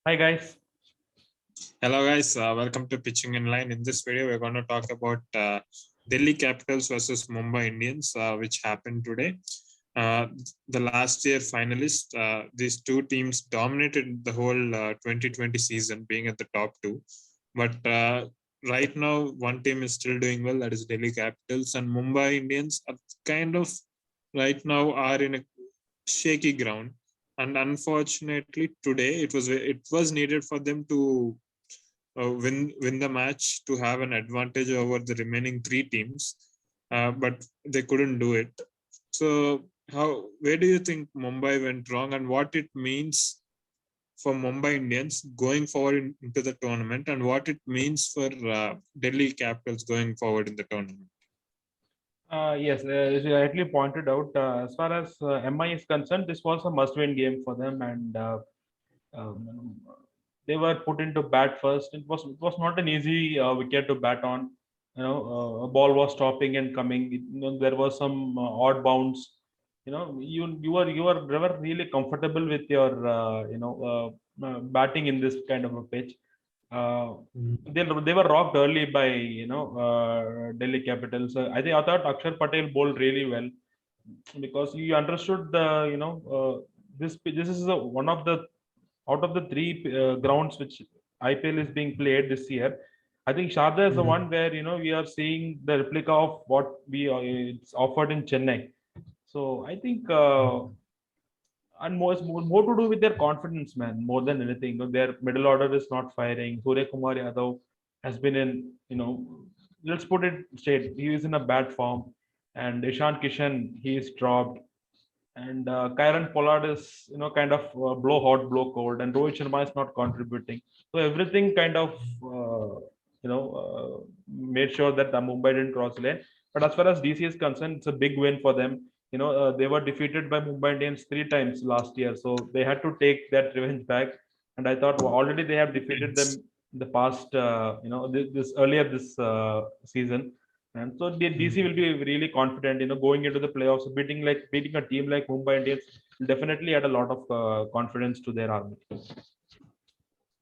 Hi guys. Hello guys, welcome to Pitching in Line. In this video, we're going to talk about Delhi Capitals versus Mumbai Indians, which happened today. Uh, the last year finalists, these two teams dominated the whole 2020 season, being at the top two. But right now, one team is still doing well, that is Delhi Capitals, and Mumbai Indians are kind of right now are in a shaky ground. And unfortunately, today it was needed for them to win the match to have an advantage over the remaining three teams, but they couldn't do it. So, where do you think Mumbai went wrong, and what it means for Mumbai Indians going forward into the tournament, and what it means for Delhi Capitals going forward in the tournament? Yes, as you rightly pointed out, as far as MI is concerned, this was a must-win game for them, and um, they were put into bat first. It was not an easy wicket to bat on. A ball was stopping and coming. There was some odd bounce. You were never really comfortable with your batting in this kind of a pitch. Uh, they were rocked early by Delhi Capitals. I thought Akshar Patel bowled really well because you understood this is one of the out of the three grounds which IPL is being played this year. I think Sharda is the one where we are seeing the replica of what we it's offered in Chennai. So I think and more to do with their confidence, man, more than anything. Their middle order is not firing. Surya Kumar Yadav has been in, let's put it straight, he is in a bad form. And Ishan Kishan, he is dropped. And Kyron Pollard is, kind of blow hot, blow cold. And Rohit Sharma is not contributing. So everything kind of, made sure that Mumbai didn't cross the lane. But as far as DC is concerned, it's a big win for them. They were defeated by Mumbai Indians three times last year, so they had to take that revenge back. And I thought, well, already they have defeated them in the past, this earlier this season. And so DC will be really confident, going into the playoffs, beating a team like Mumbai Indians will definitely add a lot of confidence to their army.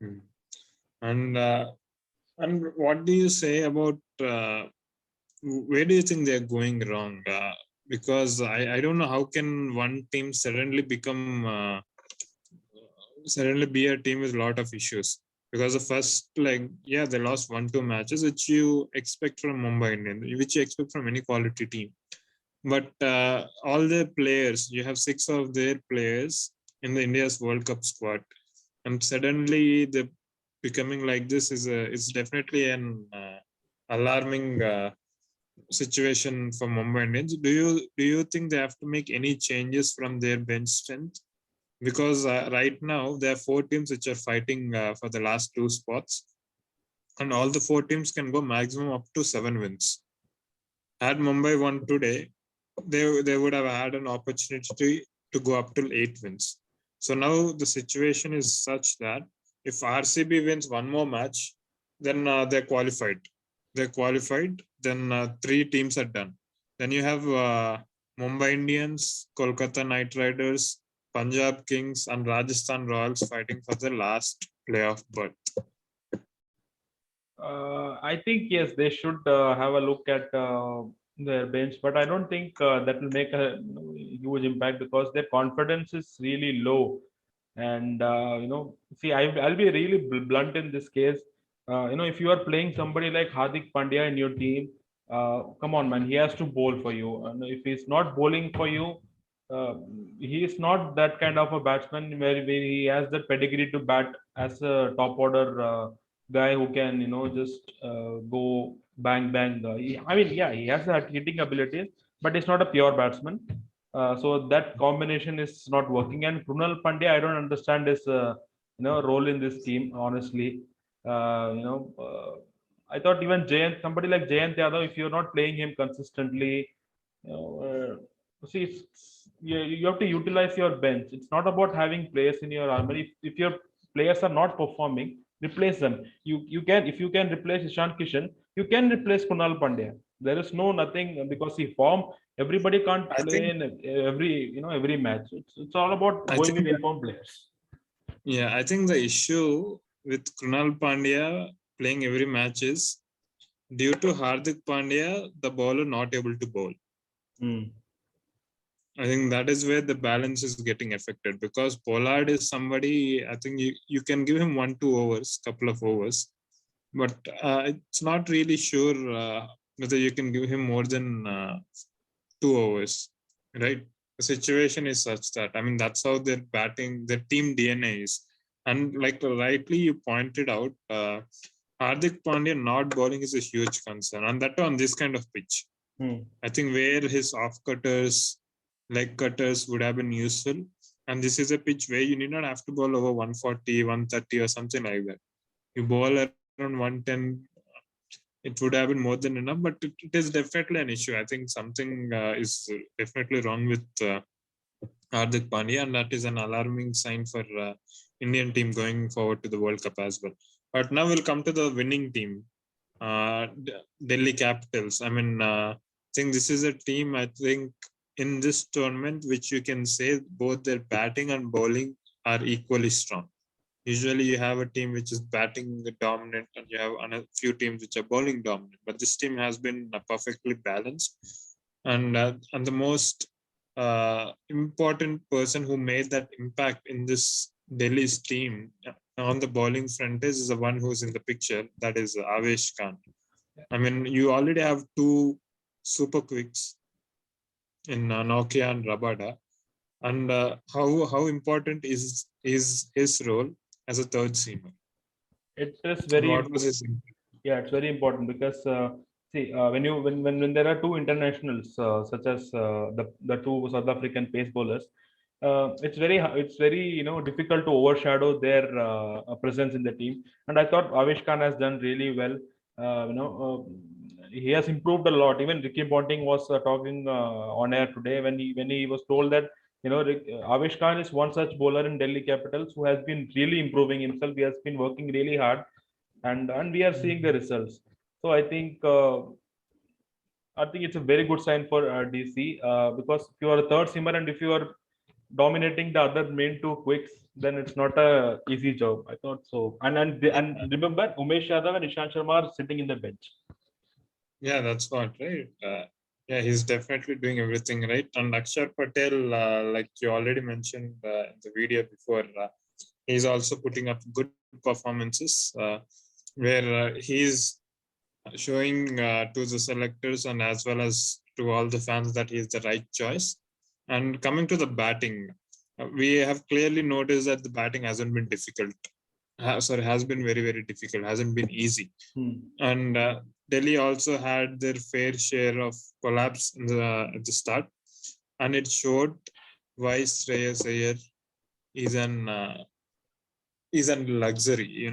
Hmm. And what do you say about where do you think they're going wrong? Because I don't know how can one team suddenly be a team with a lot of issues. Because the first leg, yeah, they lost 1-2 matches, which you expect from Mumbai Indians, which you expect from any quality team. But all their players, you have 6 of their players in the India's World Cup squad, and suddenly they're becoming like this is definitely an alarming situation for Mumbai Indians. Do you think they have to make any changes from their bench strength? Because right now there are 4 teams which are fighting for the last 2 spots, and all the 4 teams can go maximum up to 7 wins. Had Mumbai won today, they would have had an opportunity to go up till 8 wins. So now the situation is such that if RCB wins one more match, then they're qualified. Then 3 teams are done. Then you have Mumbai Indians, Kolkata Knight Riders, Punjab Kings, and Rajasthan Royals fighting for the last playoff berth. I think yes, they should have a look at their bench, but I don't think that will make a huge impact because their confidence is really low. And see, I'll be really blunt in this case. If you are playing somebody like Hardik Pandya in your team, come on, man, he has to bowl for you. And if he's not bowling for you, uh, he is not that kind of a batsman where he has the pedigree to bat as a top order guy who can just go bang bang. I mean, yeah, he has that hitting abilities, but he's not a pure batsman. So that combination is not working. And Krunal Pandya, I don't understand his role in this team. Honestly, uh, you know, uh, I thought even Jayant, somebody like Jayant Yadav, if you're not playing him consistently, see, you have to utilize your bench. It's not about having players in your armory. If your players are not performing, replace them. You can, if you can replace Ishan Kishan, you can replace Kunal Pandya. There is no nothing because he form. Everybody can't I play think in every every match. It's all about I going think with informed players. Yeah, I think the issue with Krunal Pandya playing every match is due to Hardik Pandya, the bowler not able to bowl. I think that is where the balance is getting affected, because Pollard is somebody, I think you can give him 1-2 overs, couple of overs, but it's not really sure whether you can give him more than 2 overs, right? The situation is such that, I mean, that's how their batting, their team DNA is. And like rightly you pointed out, Hardik Pandya not bowling is a huge concern, and that on this kind of pitch. I think where his off cutters, leg cutters would have been useful. And this is a pitch where you need not have to bowl over 140, 130 or something like that. You bowl around 110, it would have been more than enough, but it is definitely an issue. I think something is definitely wrong with Hardik Pandya, and that is an alarming sign for Indian team going forward to the World Cup as well. But now we'll come to the winning team, Delhi Capitals. I mean, I think this is a team, I think, in this tournament, which you can say both their batting and bowling are equally strong. Usually you have a team which is batting dominant and you have a few teams which are bowling dominant, but this team has been perfectly balanced. And the most important person who made that impact in this Delhi's team on the bowling front is the one who's in the picture, that is Avesh Khan. I mean, you already have two super quicks in Nokia and Rabada, and how important is his role as a third seamer? It is And very what was his impact? Yeah, it's very important because see when there are two internationals such as the two South African pace bowlers, it's very difficult to overshadow their presence in the team. And I thought Avish Khan has done really well. He has improved a lot. Even Ricky Ponting was talking on air today when he was told that Avish Khan is one such bowler in Delhi Capitals who has been really improving himself. He has been working really hard, and we are seeing the results. So I think it's a very good sign for DC because if you are a third simmer and if you are dominating the other main two quicks, then it's not a easy job. I thought so. And remember, Umesh Yadav and Ishant Sharma are sitting in the bench. Yeah, that's what, right? Yeah, he's definitely doing everything right. And Akshar Patel, like you already mentioned in the video before, he's also putting up good performances where he's showing to the selectors and as well as to all the fans that he's the right choice. And coming to the batting, we have clearly noticed that the batting hasn't been difficult. Has been very, very difficult, hasn't been easy. And Delhi also had their fair share of collapse at the start, and it showed why Shreyas Iyer is an luxury.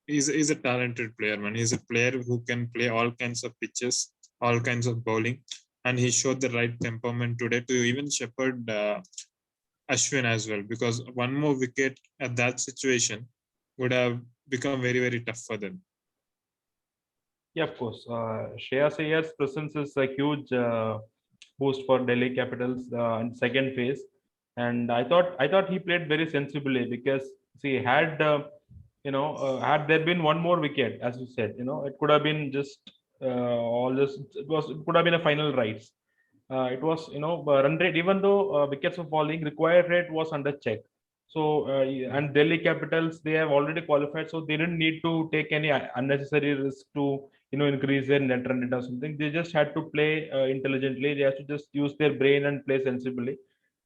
He's a talented player, man. He's a player who can play all kinds of pitches, all kinds of bowling, and he showed the right temperament today to even shepherd Ashwin as well, because one more wicket at that situation would have become very, very tough for them. Yeah, of course. Shreyas Iyer's presence is a huge boost for Delhi Capitals in second phase, and I thought he played very sensibly because see had there been one more wicket, as you said, it could have been just all this. It could have been a final rise. It was run rate, even though wickets were falling, required rate was under check. So and Delhi Capitals, they have already qualified, so they didn't need to take any unnecessary risk to increase their net run rate or something. They just had to play intelligently. They have to just use their brain and play sensibly,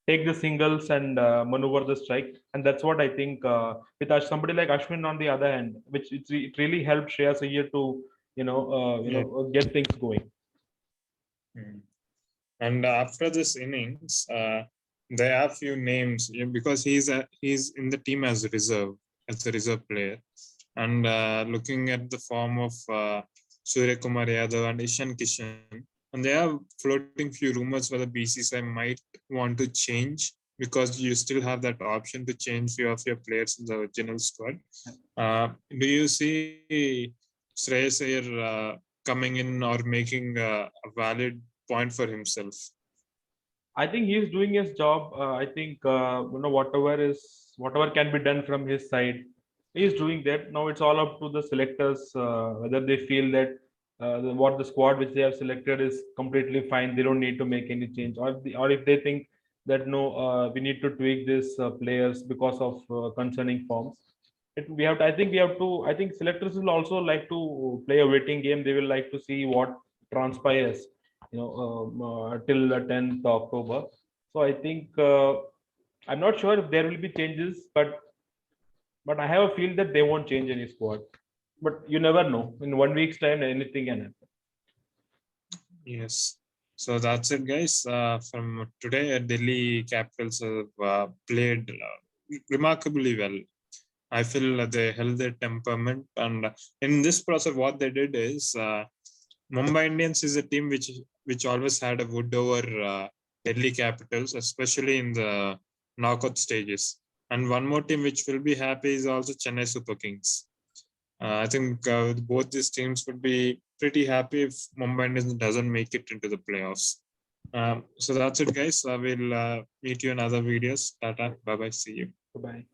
take the singles and maneuver the strike. And that's what I think with somebody like Ashwin on the other hand, which it really helped Shreyas Iyer to get things going. And after this innings, there are few names because he's in the team as a reserve player. And looking at the form of Surya Kumar Yadav and Ishan Kishan, and they are floating few rumors whether BCCI might want to change, because you still have that option to change few of your players in the original squad. Do you see Shreyas Iyer coming in or making a valid point for himself? I think he's doing his job. I think whatever can be done from his side, he's doing that. Now it's all up to the selectors whether they feel that what the squad which they have selected is completely fine. They don't need to make any change, or if they think that no, we need to tweak these players because of concerning forms. We have to, I think we have to. I think selectors will also like to play a waiting game. They will like to see what transpires till the 10th October. So I think I'm not sure if there will be changes, but I have a feel that they won't change any squad. But you never know. In 1 week's time, anything can happen. Yes. So that's it, guys. From today, Delhi Capitals have played remarkably well. I feel they held their temperament, and in this process, what they did is Mumbai Indians is a team which always had a wood over Delhi Capitals, especially in the knockout stages. And one more team which will be happy is also Chennai Super Kings. I think both these teams would be pretty happy if Mumbai Indians doesn't make it into the playoffs. So that's it, guys. I will meet you in other videos. Tata. Bye bye. See you. Bye.